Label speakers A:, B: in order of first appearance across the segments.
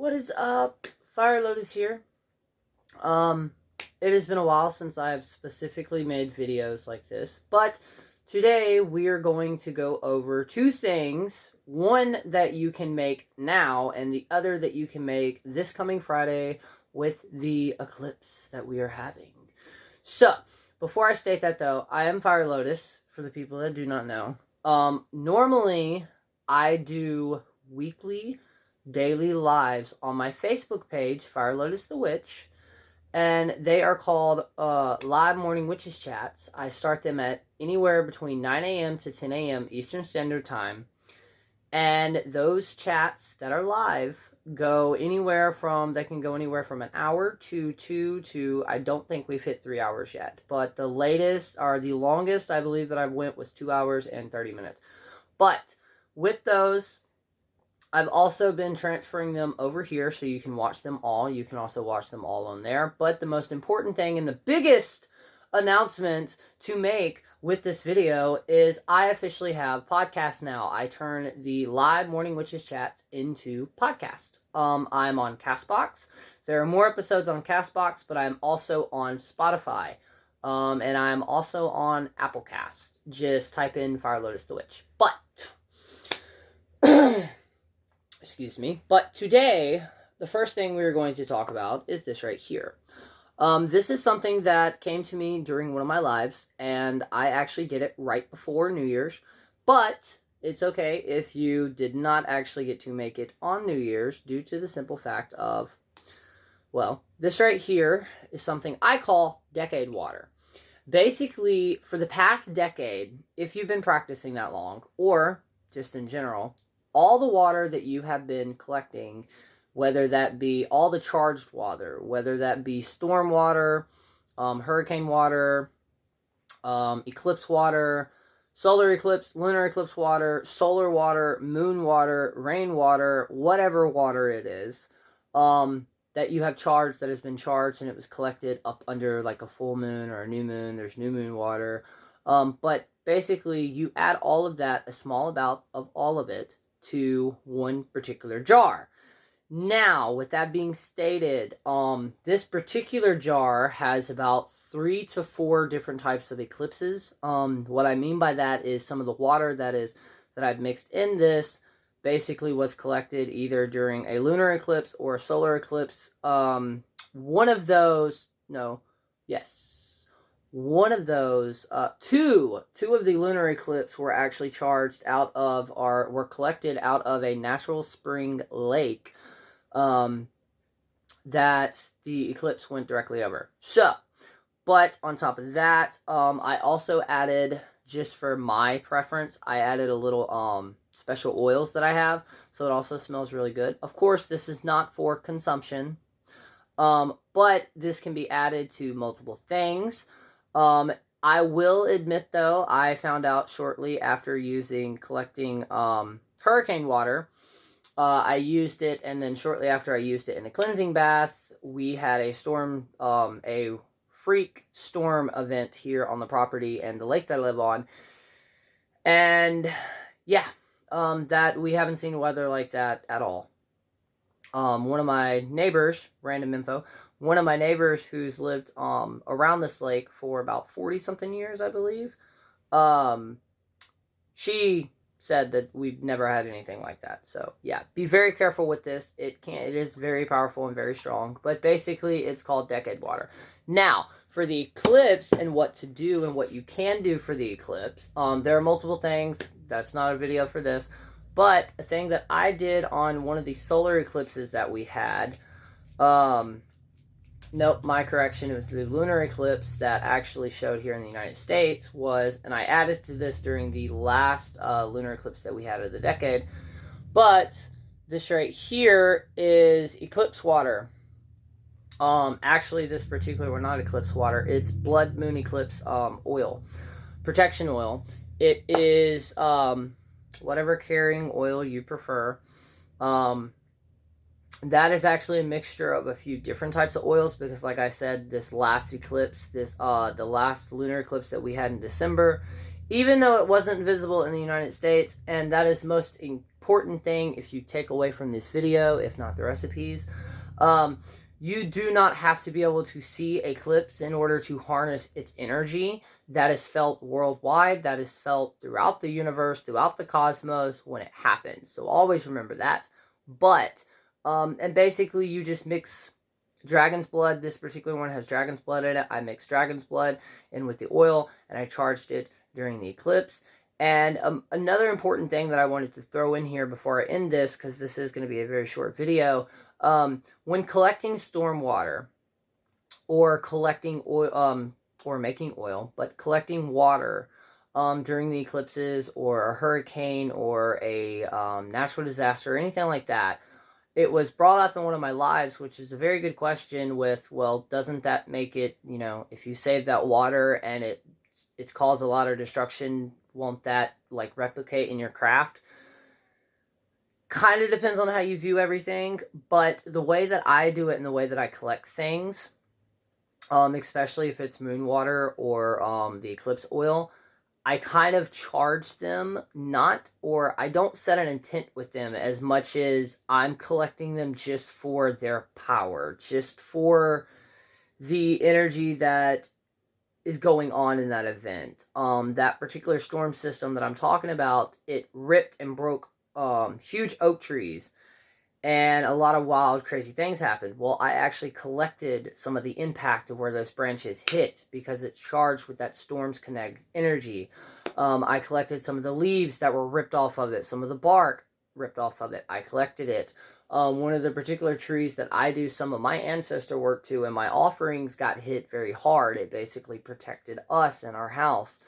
A: What is up? Fire Lotus here. It has been a while since I've specifically made videos like this, but today we are going to go over two things. One that you can make now, and the other that you can make this coming Friday with the eclipse that we are having. So, before I state that though, I am Fire Lotus, for the people that do not know. Normally, I do weekly daily lives on my Facebook page, Fire Lotus the Witch, and they are called Live Morning Witches Chats. I start them at anywhere between 9 a.m. to 10 a.m. Eastern Standard Time, and those chats that are live go anywhere from, they can go anywhere from an hour to 2 to, I don't think we've hit 3 hours yet, but the latest, or the longest I believe that I went was 2 hours and 30 minutes. But with those, I've also been transferring them over here so you can watch them all. You can also watch them all on there. But the most important thing and the biggest announcement to make with this video is I officially have podcasts now. I turn the live Morning Witches Chats into podcast. I'm on Castbox. There are more episodes on Castbox, but I'm also on Spotify. And I'm also on Applecast. Just type in Fire Lotus the Witch. But excuse me. But today, the first thing we're going to talk about is this right here. This is something that came to me during one of my lives, and I actually did it right before New Year's. But it's okay if you did not actually get to make it on New Year's due to the simple fact of, well, this right here is something I call decade water. Basically, for the past decade, if you've been practicing that long, or just in general, all the water that you have been collecting, whether that be all the charged water, whether that be storm water, hurricane water, eclipse water, solar eclipse, lunar eclipse water, solar water, moon water, rain water, whatever water it is, that you have charged, that has been charged and it was collected up under like a full moon or a new moon, there's new moon water, but basically you add all of that, a small amount of all of it, to one particular jar. Now, with that being stated, this particular jar has about 3 to 4 different types of eclipses. What I mean by that is some of the water that I've mixed in this basically was collected either during a lunar eclipse or a solar eclipse. One of those, two of the lunar eclipse were actually charged out of, or were collected out of a natural spring lake that the eclipse went directly over. So, but on top of that, I also added, just for my preference, I added a little special oils that I have, so it also smells really good. Of course, this is not for consumption, but this can be added to multiple things. I will admit though, I found out shortly after collecting hurricane water, I used it, and then shortly after I used it in a cleansing bath, we had a storm, a freak storm event here on the property and the lake that I live on, and yeah, that we haven't seen weather like that at all. One of my neighbors, random info, one of my neighbors who's lived around this lake for about 40-something years, I believe, she said that we've never had anything like that. So yeah, be very careful with this. It is very powerful and very strong, but basically it's called decade water. Now, for the eclipse and what to do and what you can do for the eclipse, there are multiple things. That's not a video for this, but a thing that I did on one of the solar eclipses that we had, nope, my correction, it was the lunar eclipse that actually showed here in the United States and I added to this during the last lunar eclipse that we had of the decade, but this right here is eclipse water. Actually, this particular one, not eclipse water, it's blood moon eclipse oil, protection oil. It is whatever carrying oil you prefer. That is actually a mixture of a few different types of oils, because like I said, this last eclipse, the last lunar eclipse that we had in December, even though it wasn't visible in the United States, and that is most important thing if you take away from this video, if not the recipes. You do not have to be able to see eclipse in order to harness its energy. That is felt worldwide. That is felt throughout the universe, throughout the cosmos when it happens. So always remember that. But, and basically you just mix dragon's blood. This particular one has dragon's blood in it. I mixed dragon's blood in with the oil, and I charged it during the eclipse. And another important thing that I wanted to throw in here before I end this, because this is going to be a very short video, when collecting storm water or collecting oil, or making oil, but collecting water during the eclipses or a hurricane or a natural disaster or anything like that, it was brought up in one of my lives, which is a very good question with, well, doesn't that make it, you know, if you save that water and it's caused a lot of destruction, won't that, like, replicate in your craft? Kind of depends on how you view everything, but the way that I do it and the way that I collect things, especially if it's moon water or the eclipse oil, I kind of charge them, I don't set an intent with them as much as I'm collecting them just for their power, just for the energy that is going on in that event. That particular storm system that I'm talking about, it ripped and broke huge oak trees, and a lot of wild, crazy things happened. Well, I actually collected some of the impact of where those branches hit because it's charged with that storm's connect energy. I collected some of the leaves that were ripped off of it, some of the bark ripped off of it. I collected it. One of the particular trees that I do some of my ancestor work to, and my offerings got hit very hard. It basically protected us and our house.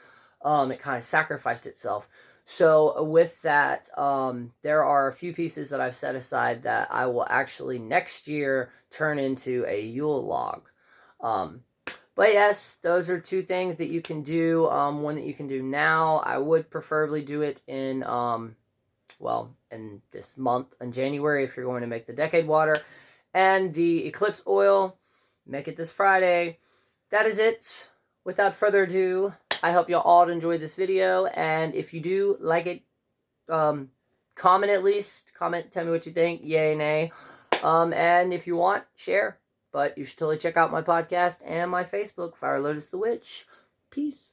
A: It kind of sacrificed itself. So with that, there are a few pieces that I've set aside that I will actually next year turn into a Yule log. But yes, those are two things that you can do. One that you can do now. I would preferably do it in, well, in this month, in January, if you're going to make the Decade Water. And the Eclipse Oil, make it this Friday. That is it. Without further ado, I hope y'all all enjoyed this video, and if you do like it, comment at least. Comment, tell me what you think, yay, nay. And if you want, share. But you should totally check out my podcast and my Facebook, Fire Lotus the Witch. Peace.